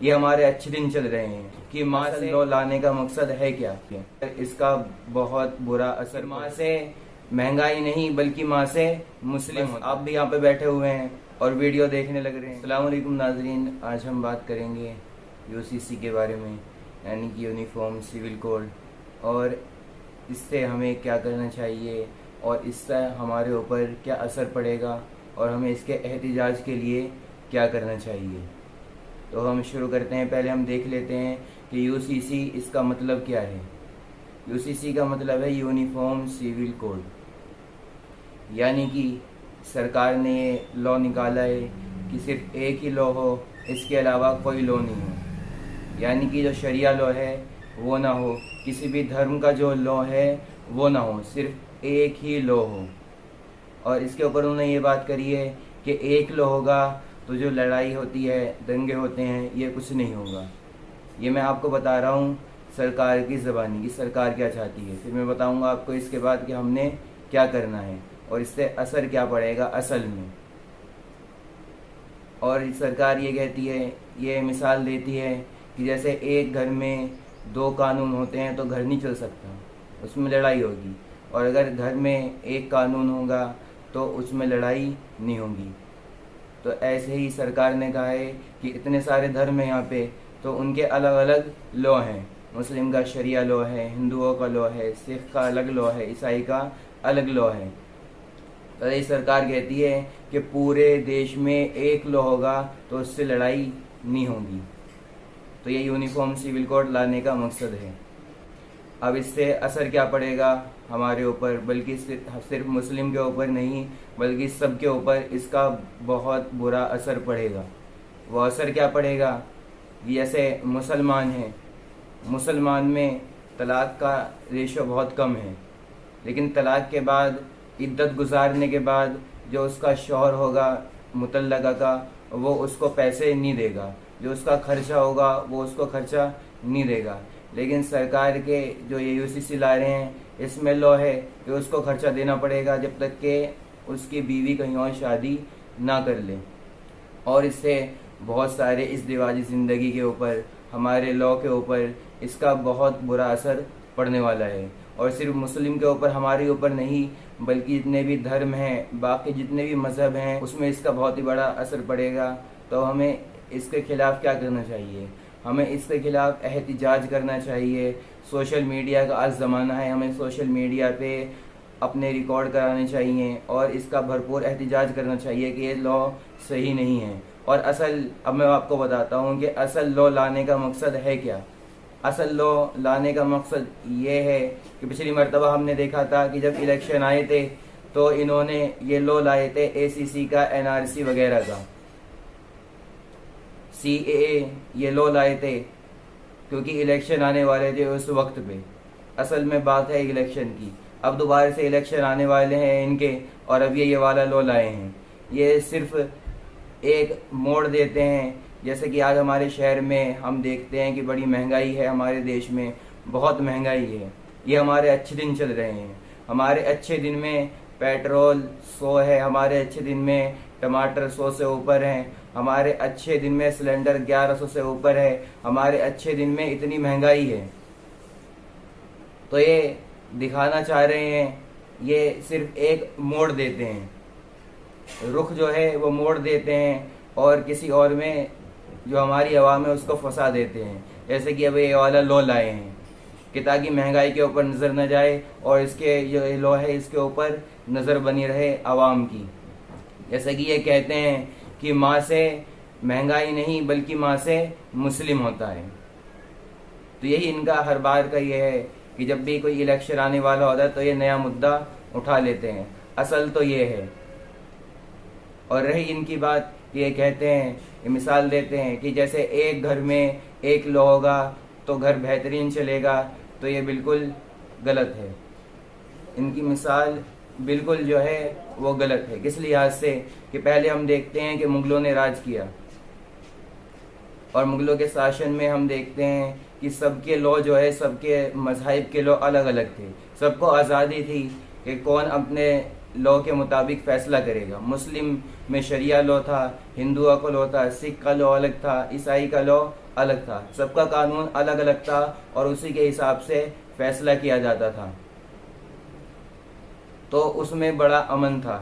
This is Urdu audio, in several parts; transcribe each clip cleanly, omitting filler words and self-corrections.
یہ ہمارے اچھے دن چل رہے ہیں کہ ماں سے لو لانے کا مقصد ہے کیا؟ اس کا بہت برا اثر ماں سے مہنگائی نہیں بلکہ ماں سے مسلم آپ بھی یہاں پہ بیٹھے ہوئے ہیں اور ویڈیو دیکھنے لگ رہے ہیں۔ السلام علیکم ناظرین، آج ہم بات کریں گے UCC کے بارے میں، یعنی کہ یونیفارم سول کوڈ، اور اس سے ہمیں کیا کرنا چاہیے اور اس سے ہمارے اوپر کیا اثر پڑے گا اور ہمیں اس کے احتجاج کے لیے کیا کرنا چاہیے۔ تو ہم شروع کرتے ہیں۔ پہلے ہم دیکھ لیتے ہیں کہ UCC اس کا مطلب کیا ہے۔ UCC کا مطلب ہے یونیفارم سول کوڈ، یعنی کہ سرکار نے یہ لا نکالا ہے کہ صرف ایک ہی لا ہو، اس کے علاوہ کوئی لا نہیں ہو، یعنی کہ جو شریعہ لا ہے وہ نہ ہو، کسی بھی دھرم کا جو لا ہے وہ نہ ہو، صرف ایک ہی لا ہو۔ اور اس کے اوپر انہوں نے یہ بات کری ہے کہ ایک لا ہوگا تو جو لڑائی ہوتی ہے، دنگے ہوتے ہیں، یہ کچھ نہیں ہوگا۔ یہ میں آپ کو بتا رہا ہوں سرکار کی زبانی کہ سرکار کیا چاہتی ہے، پھر میں بتاؤں گا آپ کو اس کے بعد کہ ہم نے کیا کرنا ہے اور اس سے اثر کیا پڑے گا اصل میں۔ اور سرکار یہ کہتی ہے، یہ مثال دیتی ہے کہ جیسے ایک گھر میں دو قانون ہوتے ہیں تو گھر نہیں چل سکتا، اس میں لڑائی ہوگی، اور اگر گھر میں ایک قانون ہوگا تو اس میں لڑائی نہیں ہوگی۔ تو ایسے ہی سرکار نے کہا ہے کہ اتنے سارے دھرم ہیں یہاں پہ، تو ان کے الگ الگ لا ہیں۔ مسلم کا شریعہ لا ہے، ہندوؤں کا لا ہے، سکھ کا الگ لا ہے، عیسائی کا الگ لا ہے۔ تو یہ سرکار کہتی ہے کہ پورے دیش میں ایک لا ہوگا تو اس سے لڑائی نہیں ہوگی۔ تو یہ یونیفارم سول کوڈ لانے کا مقصد ہے۔ اب اس سے اثر کیا پڑے گا ہمارے اوپر، بلکہ صرف مسلم کے اوپر نہیں بلکہ سب کے اوپر اس کا بہت برا اثر پڑے گا۔ وہ اثر کیا پڑے گا؟ جیسے مسلمان ہیں، مسلمان میں طلاق کا ریشو بہت کم ہے، لیکن طلاق کے بعد عدت گزارنے کے بعد جو اس کا شوہر ہوگا مطلقہ کا، وہ اس کو پیسے نہیں دے گا، جو اس کا خرچہ ہوگا وہ اس کو خرچہ نہیں دے گا۔ لیکن سرکار کے جو یہ UCC لا رہے ہیں، اس میں لا ہے کہ اس کو خرچہ دینا پڑے گا جب تک کہ اس کی بیوی کہیں اور شادی نہ کر لے۔ اور اس سے بہت سارے ازدواجی زندگی کے اوپر، ہمارے لا کے اوپر اس کا بہت برا اثر پڑنے والا ہے۔ اور صرف مسلم کے اوپر، ہمارے اوپر نہیں بلکہ جتنے بھی دھرم ہیں، باقی جتنے بھی مذہب ہیں، اس میں اس کا بہت ہی بڑا اثر پڑے گا۔ تو ہمیں اس کے خلاف کیا کرنا چاہیے؟ ہمیں اس کے خلاف احتجاج کرنا چاہیے۔ سوشل میڈیا کا آج زمانہ ہے، ہمیں سوشل میڈیا پہ اپنے ریکارڈ کرانے چاہیے اور اس کا بھرپور احتجاج کرنا چاہیے کہ یہ لا صحیح نہیں ہے۔ اور اب میں آپ کو بتاتا ہوں کہ اصل لا لانے کا مقصد ہے کیا۔ اصل لا لانے کا مقصد یہ ہے کہ پچھلی مرتبہ ہم نے دیکھا تھا کہ جب الیکشن آئے تھے تو انہوں نے یہ لا لائے تھے ACC کا، NRC وغیرہ کا، CAA، یہ لا لائے تھے کیونکہ الیکشن آنے والے تھے اس وقت پہ۔ اصل میں بات ہے الیکشن کی، اب دوبارہ سے الیکشن آنے والے ہیں ان کے، اور اب یہ والا لا لائے ہیں۔ یہ صرف ایک موڑ دیتے ہیں، جیسے کہ آج ہمارے شہر میں ہم دیکھتے ہیں کہ بڑی مہنگائی ہے، ہمارے دیش میں بہت مہنگائی ہے۔ یہ ہمارے اچھے دن چل رہے ہیں، ہمارے اچھے دن میں پیٹرول 100 ہے، ہمارے اچھے دن میں ٹماٹر 100 سے اوپر ہیں، ہمارے اچھے دن میں سلنڈر 1100 سے اوپر ہے، ہمارے اچھے دن میں اتنی مہنگائی ہے۔ تو یہ دکھانا چاہ رہے ہیں، یہ صرف ایک موڑ دیتے ہیں، رخ جو ہے وہ موڑ دیتے ہیں اور کسی اور میں جو ہماری عوام ہے اس کو پھنسا دیتے ہیں۔ جیسے کہ اب یہ والا لا لائے ہیں کہ تاکہ مہنگائی کے اوپر نظر نہ جائے اور اس کے جو لا ہے اس کے اوپر نظر بنی رہے عوام کی۔ جیسے کہ یہ کہتے ہیں کہ ماں سے مہنگائی نہیں بلکہ ماں سے مسلم ہوتا ہے۔ تو یہی ان کا ہر بار کا یہ ہے کہ جب بھی کوئی الیکشن آنے والا ہوتا ہے تو یہ نیا مدعا اٹھا لیتے ہیں۔ اصل تو یہ ہے۔ اور رہی ان کی بات، یہ کہتے ہیں، یہ مثال دیتے ہیں کہ جیسے ایک گھر میں ایک لا ہوگا تو گھر بہترین چلے گا، تو یہ بالکل غلط ہے۔ ان کی مثال بالکل جو ہے وہ غلط ہے۔ کس لحاظ سے کہ پہلے ہم دیکھتے ہیں کہ مغلوں نے راج کیا، اور مغلوں کے شاشن میں ہم دیکھتے ہیں کہ سب کے لا جو ہے، سب کے مذاہب کے لا الگ الگ تھے، سب کو آزادی تھی کہ کون اپنے لا کے مطابق فیصلہ کرے گا۔ مسلم میں شریعہ لا تھا، ہندوؤں کا لا تھا، سکھ کا لا الگ تھا، عیسائی کا لا الگ تھا، سب کا قانون الگ الگ تھا اور اسی کے حساب سے فیصلہ کیا جاتا تھا، تو اس میں بڑا امن تھا۔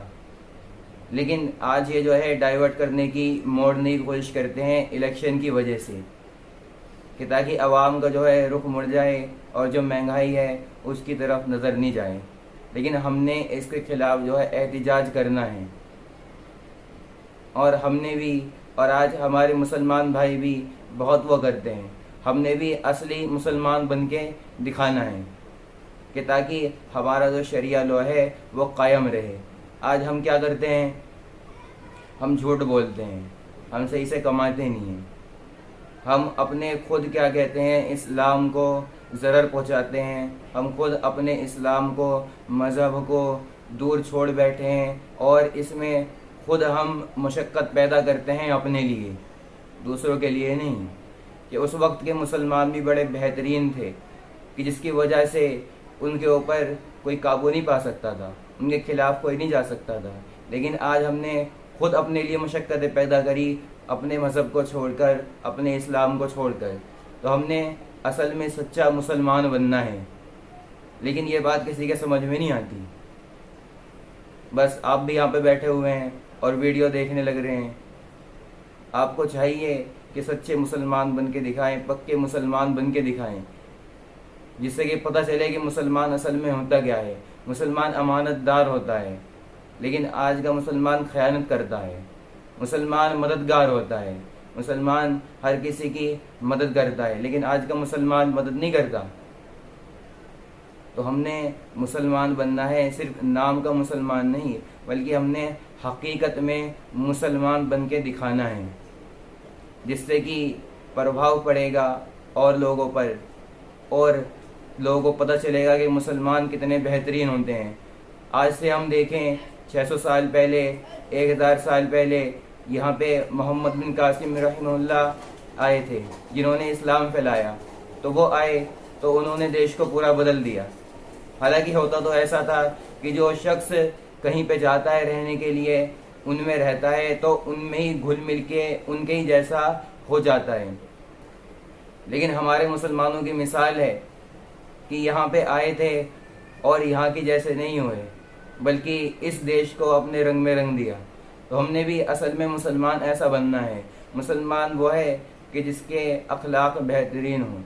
لیکن آج یہ جو ہے ڈائیورٹ کرنے کی، موڑنے کی کوشش کرتے ہیں الیکشن کی وجہ سے، کہ تاکہ عوام کا جو ہے رخ مڑ جائے اور جو مہنگائی ہے اس کی طرف نظر نہیں جائے۔ لیکن ہم نے اس کے خلاف جو ہے احتجاج کرنا ہے، اور ہم نے بھی، اور آج ہمارے مسلمان بھائی بھی بہت وہ کرتے ہیں، ہم نے بھی اصلی مسلمان بن کے دکھانا ہے کہ تاکہ ہمارا جو شریعہ لا ہے وہ قائم رہے۔ آج ہم کیا کرتے ہیں؟ ہم جھوٹ بولتے ہیں، ہم صحیح سے کماتے نہیں ہیں، ہم اپنے خود کیا کہتے ہیں اسلام کو ضرر پہنچاتے ہیں، ہم خود اپنے اسلام کو، مذہب کو دور چھوڑ بیٹھے ہیں، اور اس میں خود ہم مشقت پیدا کرتے ہیں اپنے لیے، دوسروں کے لیے نہیں۔ کہ اس وقت کے مسلمان بھی بڑے بہترین تھے، کہ جس کی وجہ سے ان کے اوپر کوئی قابو نہیں پا سکتا تھا، ان کے خلاف کوئی نہیں جا سکتا تھا۔ لیکن آج ہم نے خود اپنے لیے مشقتیں پیدا کری، اپنے مذہب کو چھوڑ کر، اپنے اسلام کو چھوڑ کر۔ تو ہم نے اصل میں سچا مسلمان بننا ہے، لیکن یہ بات کسی کے سمجھ میں نہیں آتی۔ بس آپ بھی یہاں پہ بیٹھے ہوئے ہیں اور ویڈیو دیکھنے لگ رہے ہیں۔ آپ کو چاہیے کہ سچے مسلمان بن کے دکھائیں، پکے مسلمان بن کے دکھائیں، جس سے کہ پتہ چلے کہ مسلمان اصل میں ہوتا کیا ہے۔ مسلمان امانت دار ہوتا ہے، لیکن آج کا مسلمان خیانت کرتا ہے۔ مسلمان مددگار ہوتا ہے، مسلمان ہر کسی کی مدد کرتا ہے، لیکن آج کا مسلمان مدد نہیں کرتا۔ تو ہم نے مسلمان بننا ہے، صرف نام کا مسلمان نہیں، بلکہ ہم نے حقیقت میں مسلمان بن کے دکھانا ہے، جس سے کہ پربھاؤ پڑے گا اور لوگوں پر، اور لوگوں کو پتہ چلے گا کہ مسلمان کتنے بہترین ہوتے ہیں۔ آج سے ہم دیکھیں 600 سال پہلے، 1000 سال پہلے یہاں پہ محمد بن قاسم رحمہ اللہ آئے تھے، جنہوں نے اسلام پھیلایا۔ تو وہ آئے تو انہوں نے دیش کو پورا بدل دیا۔ حالانکہ ہوتا تو ایسا تھا کہ جو شخص کہیں پہ جاتا ہے رہنے کے لیے، ان میں رہتا ہے تو ان میں ہی گھل مل کے ان کے ہی جیسا ہو جاتا ہے۔ لیکن ہمارے مسلمانوں کی مثال ہے کہ یہاں پہ آئے تھے اور یہاں کے جیسے نہیں ہوئے، بلکہ اس دیش کو اپنے رنگ میں رنگ دیا۔ تو ہم نے بھی اصل میں مسلمان ایسا بننا ہے۔ مسلمان وہ ہے کہ جس کے اخلاق بہترین ہوں،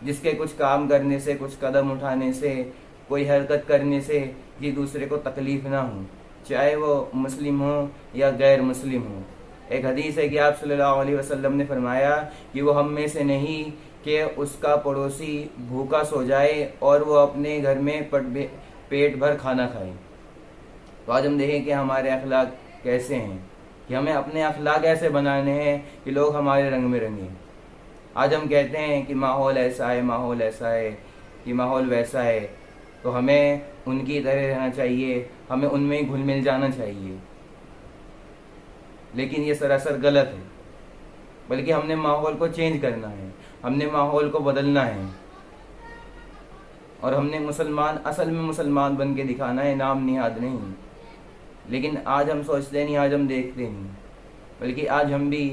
جس کے کچھ کام کرنے سے، کچھ قدم اٹھانے سے، کوئی حرکت کرنے سے یہ دوسرے کو تکلیف نہ ہو، چاہے وہ مسلم ہو یا غیر مسلم ہو۔ ایک حدیث ہے کہ آپ صلی اللہ علیہ وسلم نے فرمایا کہ وہ ہم میں سے نہیں کہ اس کا پڑوسی بھوکا سو جائے اور وہ اپنے گھر میں پیٹ بھر کھانا کھائے۔ تو آج ہم دیکھیں کہ ہمارے اخلاق کیسے ہیں، کہ ہمیں اپنے اخلاق ایسے بنانے ہیں کہ لوگ ہمارے رنگ میں رنگیں۔ آج ہم کہتے ہیں کہ ماحول ایسا ہے، ماحول ایسا ہے، کہ ماحول ویسا ہے، تو ہمیں ان کی طرح رہنا چاہیے، ہمیں ان میں ہی گھل مل جانا چاہیے۔ لیکن یہ سراسر غلط ہے، بلکہ ہم نے ماحول کو چینج کرنا ہے، ہم نے ماحول کو بدلنا ہے، اور ہم نے اصل میں مسلمان بن کے دکھانا ہے، نام نہاد نہیں۔ لیکن آج ہم سوچتے نہیں، آج ہم دیکھتے نہیں، بلکہ آج ہم بھی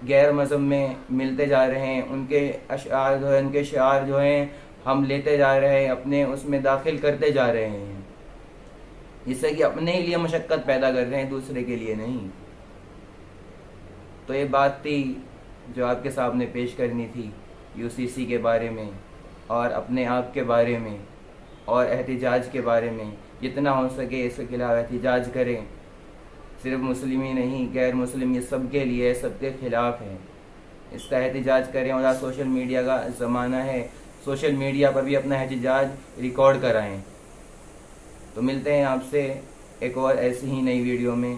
غیر مذہب میں ملتے جا رہے ہیں، ان کے اشعار جو ہیں، ان کے شعار جو ہیں ہم لیتے جا رہے ہیں، اپنے اس میں داخل کرتے جا رہے ہیں، جس سے کہ اپنے ہی لیے مشقت پیدا کر رہے ہیں، دوسرے کے لیے نہیں۔ تو یہ بات تھی جو آپ کے سامنے پیش کرنی تھی UCC کے بارے میں، اور اپنے آپ کے بارے میں، اور احتجاج کے بارے میں۔ جتنا ہو سکے اس کے خلاف احتجاج کریں، صرف مسلم ہی نہیں، غیر مسلم، یہ سب کے لیے، سب کے خلاف ہے۔ اس کا احتجاج کریں، اور آج سوشل میڈیا کا زمانہ ہے، سوشل میڈیا پر بھی اپنا احتجاج ریکارڈ کرائیں۔ تو ملتے ہیں آپ سے ایک اور ایسی ہی نئی ویڈیو میں۔